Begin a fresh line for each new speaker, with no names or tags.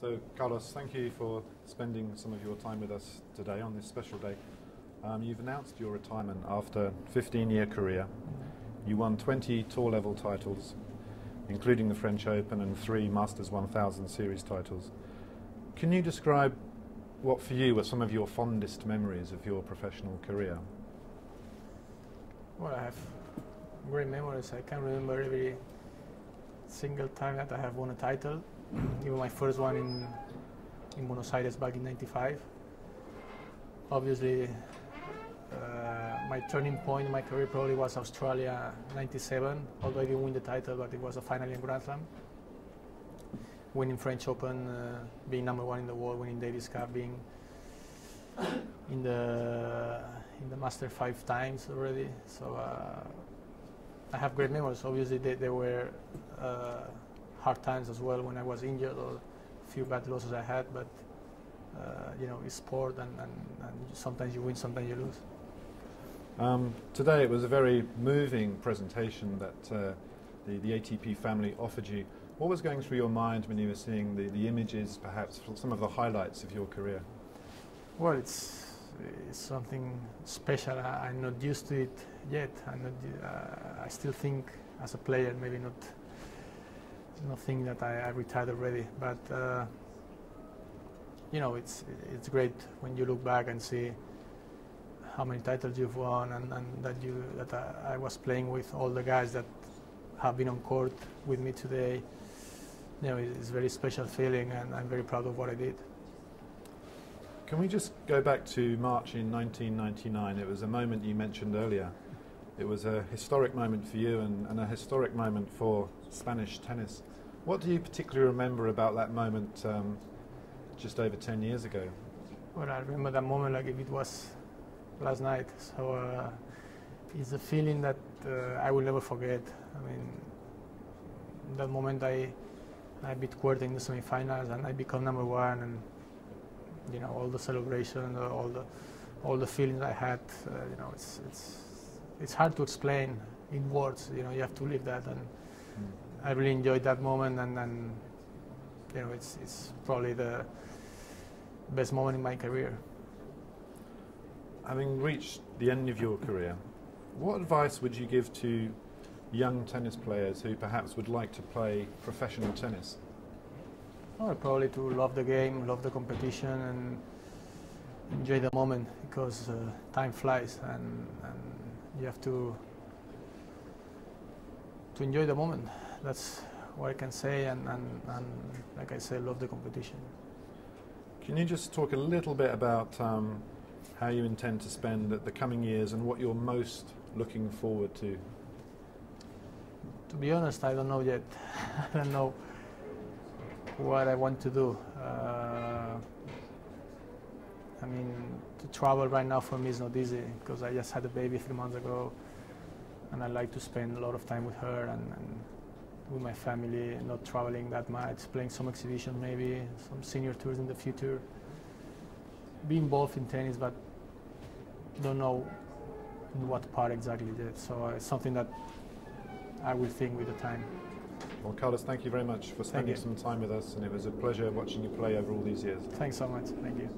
So, Carlos, thank you for spending some of your time with us today on this special day. You've announced your retirement after a 15-year career. You won 20 tour-level titles, including the French Open and 3 Masters 1000 series titles. Can you describe what for you were some of your fondest memories of your professional career?
Well, I have great memories. I can remember every single time that I have won a title. Even my first one in Buenos Aires back in '95. Obviously, my turning point in my career probably was Australia '97, although I didn't win the title, but it was a final in Grand Slam. Winning French Open, being #1 in the world, winning Davis Cup, being in the Master 5 times already. So I have great memories. Obviously, there were hard times as well when I was injured, or a few bad losses I had, but you know, it's sport, and sometimes you win, sometimes you lose.
Today it was a very moving presentation that the ATP family offered you. What was going through your mind when you were seeing the images, perhaps some of the highlights of your career?
Well, it's something special. I'm not used to it yet. I still think as a player, maybe not think that I retired already, but you know, it's great when you look back and see how many titles you've won, and that I was playing with all the guys that have been on court with me today. You know, it's a very special feeling, and I'm very proud of what I did.
Can we just go back to March in 1999? It was a moment you mentioned earlier. It was a historic moment for you and a historic moment for Spanish tennis. What do you particularly remember about that moment just over 10 years ago?
Well, I remember that moment like if it was last night. So it's a feeling that I will never forget. I mean, that moment I beat Huerta in the semifinals, and I become #1, and you know, all the celebration, all the feelings I had. You know, it's hard to explain in words. You know, you have to live that, and I really enjoyed that moment, and you know, it's probably the best moment in my career.
Having reached the end of your career, what advice would you give to young tennis players who perhaps would like to play professional tennis?
Well, probably to love the game, love the competition, and enjoy the moment, because time flies, and you have to enjoy the moment. That's what I can say, and like I said, love the competition.
Can you just talk a little bit about how you intend to spend the coming years and what you're most looking forward to?
To be honest, I don't know yet. I don't know what I want to do. I mean, to travel right now for me is not easy, because I just had a baby 3 months ago, and I like to spend a lot of time with her and with my family, not traveling that much, playing some exhibition, maybe some senior tours in the future. Be involved in tennis, but don't know in what part exactly yet. So it's something that I will think with the time.
Well, Carlos, thank you very much for spending some time with us, and it was a pleasure watching you play over all these years.
Thanks so much. Thank you.